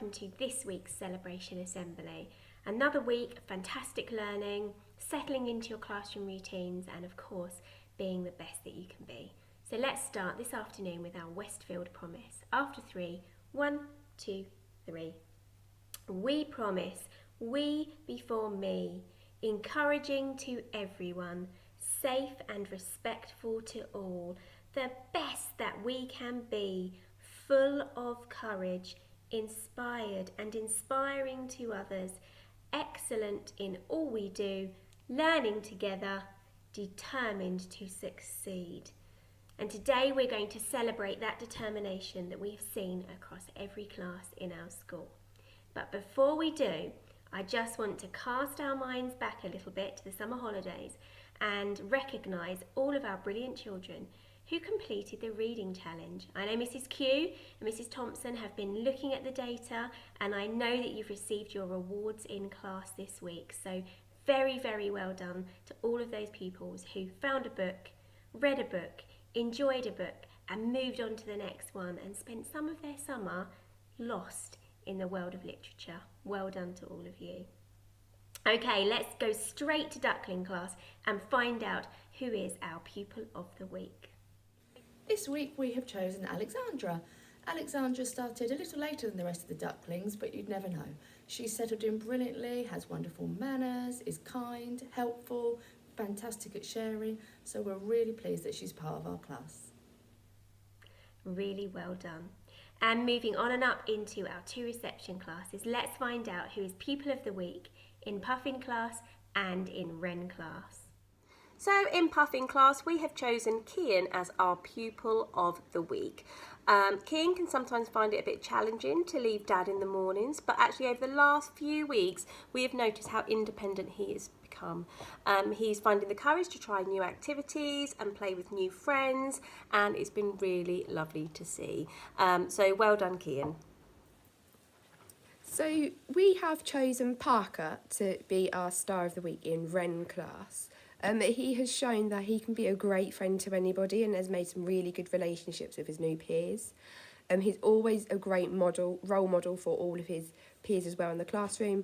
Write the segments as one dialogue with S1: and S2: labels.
S1: welcome to this week's Celebration Assembly. Another week of fantastic learning, settling into your classroom routines and of course being the best that you can be. So let's start this afternoon with our Westfield promise. After three, 1, 2, 3. We promise, we before me, encouraging to everyone, safe and respectful to all, the best that we can be, full of courage, inspired and inspiring to others, excellent in all we do, learning together, determined to succeed. And today we're going to celebrate that determination that we have seen across every class in our school. But before we do, I just want to cast our minds back a little bit to the summer holidays and recognise all of our brilliant children who completed the reading challenge. I know Mrs. Q and Mrs. Thompson have been looking at the data, and I know that you've received your rewards in class this week. So very, very well done to all of those pupils who found a book, read a book, enjoyed a book and moved on to the next one and spent some of their summer lost in the world of literature. Well done to all of you. Okay, let's go straight to Duckling class and find out who is our pupil of the week.
S2: This week we have chosen Alexandra. Alexandra started a little later than the rest of the Ducklings, but you'd never know. She settled in brilliantly, has wonderful manners, is kind, helpful, fantastic at sharing, so we're really pleased that she's part of our class.
S1: Really well done. And moving on and up into our two reception classes, let's find out who is pupil of the week in Puffin class and in Wren class.
S3: So in Puffin class, we have chosen Kian as our pupil of the week. Kian can sometimes find it a bit challenging to leave Dad in the mornings, but actually over the last few weeks, we have noticed how independent he has become. He's finding the courage to try new activities and play with new friends, and it's been really lovely to see. So well done, Kian.
S4: So we have chosen Parker to be our star of the week in Wren class. He has shown that he can be a great friend to anybody and has made some really good relationships with his new peers. He's always a great role model for all of his peers as well in the classroom.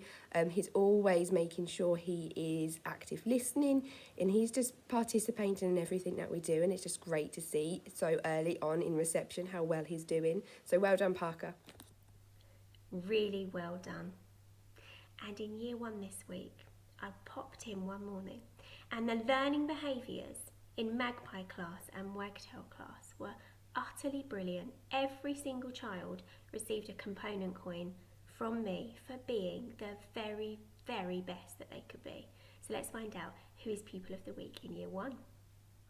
S4: He's always making sure he is active listening, and he's just participating in everything that we do, and it's just great to see so early on in reception how well he's doing. So well done, Parker.
S1: Really well done. And in year 1 this week, I popped in one morning and the learning behaviours in Magpie class and Wagtail class were utterly brilliant. Every single child received a component coin from me for being the very, very best that they could be. So let's find out who is pupil of the week in year 1.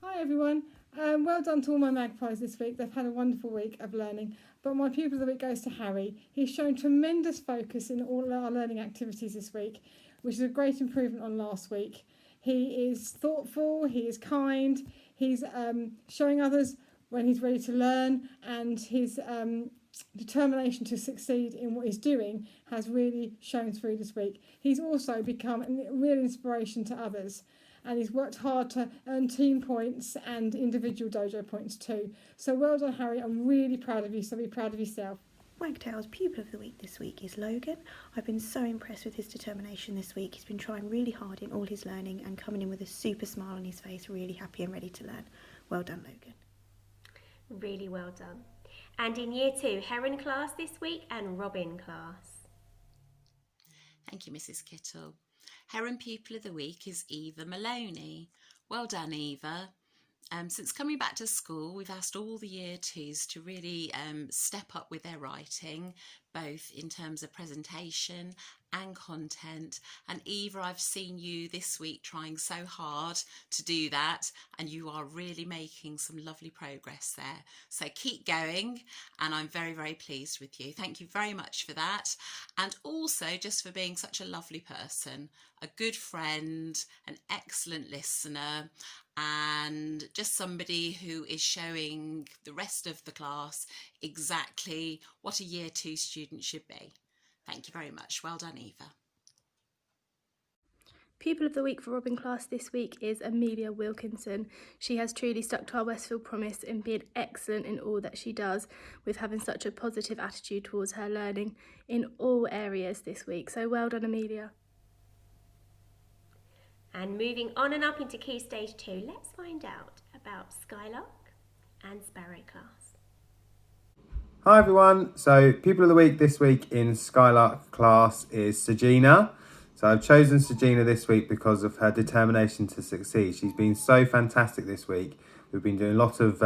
S5: Hi everyone, well done to all my magpies this week. They've had a wonderful week of learning, but my pupil of the week goes to Harry. He's shown tremendous focus in all our learning activities this week, which is a great improvement on last week. He is thoughtful, he is kind, he's showing others when he's ready to learn, and his determination to succeed in what he's doing has really shown through this week. He's also become a real inspiration to others, and he's worked hard to earn team points and individual dojo points too. So well done, Harry. I'm really proud of you, so be proud of yourself.
S6: Wagtail's pupil of the week this week is Logan. I've been so impressed with his determination this week. He's been trying really hard in all his learning and coming in with a super smile on his face, really happy and ready to learn. Well done, Logan.
S1: Really well done. And in year 2, Heron class this week and Robin class.
S7: Thank you, Mrs. Kittle. Heron pupil of the week is Eva Maloney. Well done, Eva. Since coming back to school, we've asked all the year 2s to really step up with their writing, both in terms of presentation and content. And Eva, I've seen you this week trying so hard to do that, and you are really making some lovely progress there. So keep going, and I'm very, very pleased with you. Thank you very much for that. And also just for being such a lovely person, a good friend, an excellent listener, and just somebody who is showing the rest of the class exactly what a year 2 student should be. Thank you very much. Well done, Eva.
S8: Pupil of the Week for Robin class this week is Amelia Wilkinson. She has truly stuck to our Westfield promise in being excellent in all that she does, with having such a positive attitude towards her learning in all areas this week. So well done, Amelia.
S1: And moving on and up into Key Stage 2, let's find out about Skylark and Sparrow class.
S9: Hi everyone, so Pupil of the Week this week in Skylark class is Sagina. So I've chosen Sagina this week because of her determination to succeed. She's been so fantastic this week. We've been doing lots of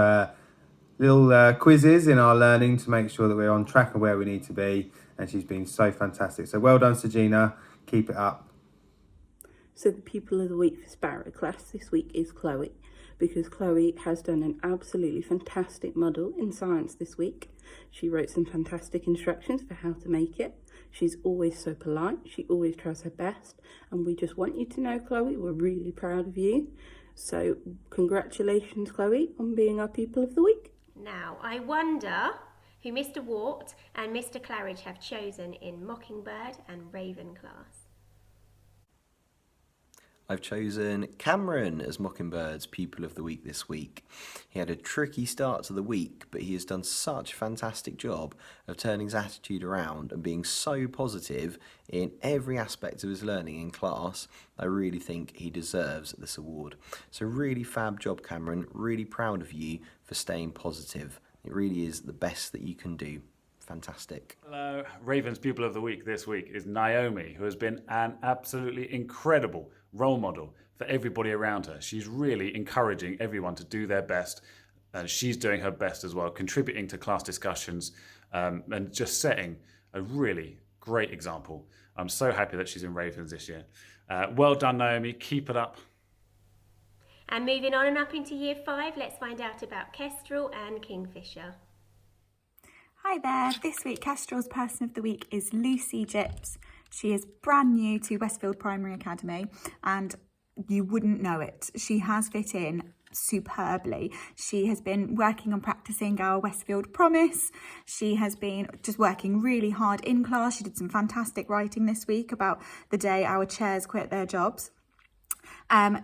S9: little quizzes in our learning to make sure that we're on track and where we need to be, and she's been so fantastic. So well done, Sagina, keep it up.
S10: So the Pupil of the Week for Sparrow class this week is Chloe, because Chloe has done an absolutely fantastic model in science this week. She wrote some fantastic instructions for how to make it. She's always so polite, she always tries her best, and we just want you to know, Chloe, we're really proud of you. So congratulations, Chloe, on being our Pupil of the Week.
S1: Now, I wonder who Mr. Wart and Mr. Claridge have chosen in Mockingbird and Raven class.
S11: I've chosen Cameron as Mockingbird's Pupil of the Week this week. He had a tricky start to the week, but he has done such a fantastic job of turning his attitude around and being so positive in every aspect of his learning in class. I really think he deserves this award. So really fab job, Cameron. Really proud of you for staying positive. It really is the best that you can do. Fantastic.
S12: Hello. Raven's Pupil of the Week this week is Naomi, who has been an absolutely incredible role model for everybody around her. She's really encouraging everyone to do their best. She's doing her best as well, contributing to class discussions and just setting a really great example. I'm so happy that she's in Ravens this year. Well done, Naomi. Keep it up.
S1: And moving on and up into Year 5, let's find out about Kestrel and Kingfisher.
S13: Hi there, this week Kestrel's Person of the Week is Lucy Gips. She is brand new to Westfield Primary Academy and you wouldn't know it. She has fit in superbly. She has been working on practicing our Westfield promise. She has been just working really hard in class. She did some fantastic writing this week about the day our chairs quit their jobs.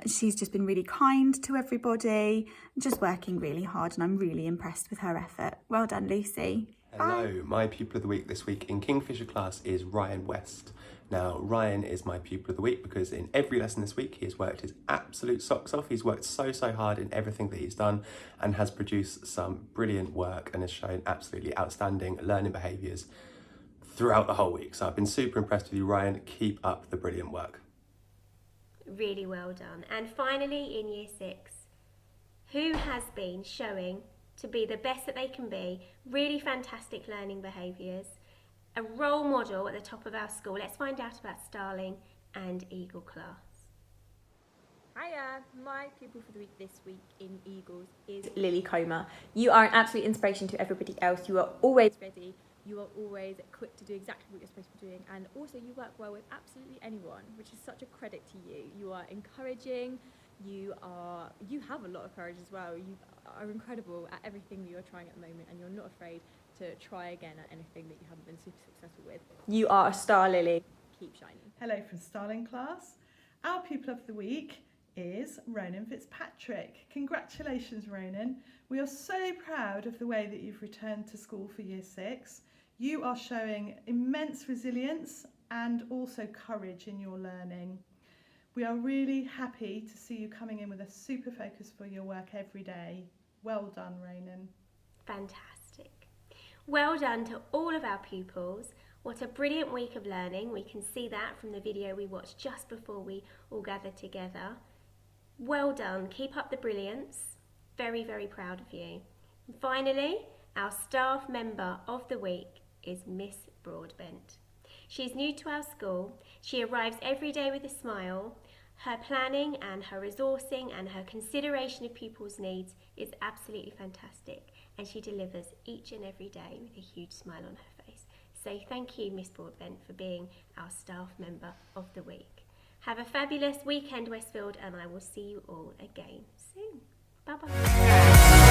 S13: She's just been really kind to everybody, just working really hard, and I'm really impressed with her effort. Well done, Lucy.
S14: Hello, my Pupil of the Week this week in Kingfisher class is Ryan West. Now, Ryan is my Pupil of the Week because in every lesson this week he has worked his absolute socks off. He's worked so hard in everything that he's done and has produced some brilliant work and has shown absolutely outstanding learning behaviours throughout the whole week. So I've been super impressed with you, Ryan. Keep up the brilliant work.
S1: Really well done. And finally, in Year 6, who has been showing to be the best that they can be, really fantastic learning behaviours, a role model at the top of our school? Let's find out about Starling and Eagle class.
S15: Hiya, my Pupil for the Week this week in Eagles is Lily Comer. You are an absolute inspiration to everybody else. You are always ready. You are always quick to do exactly what you're supposed to be doing, and also you work well with absolutely anyone, which is such a credit to you. You are encouraging, you have a lot of courage as well. You are incredible at everything that you're trying at the moment, and you're not afraid to try again at anything that you haven't been super successful with. You are a star, Lily. Keep shining.
S16: Hello from Starling class. Our Pupil of the Week is Ronan Fitzpatrick. Congratulations, Ronan. We are so proud of the way that you've returned to school for Year 6. You are showing immense resilience and also courage in your learning. We are really happy to see you coming in with a super focus for your work every day. Well done, Ronan.
S1: Fantastic. Well done to all of our pupils. What a brilliant week of learning. We can see that from the video we watched just before we all gathered together. Well done. Keep up the brilliance. Very, very proud of you. And finally, our staff member of the week is Miss Broadbent. She's new to our school. She arrives every day with a smile. Her planning and her resourcing and her consideration of pupils' needs is absolutely fantastic, and she delivers each and every day with a huge smile on her face. So thank you, Miss Broadbent, for being our staff member of the week. Have a fabulous weekend, Westfield, and I will see you all again soon. Bye-bye.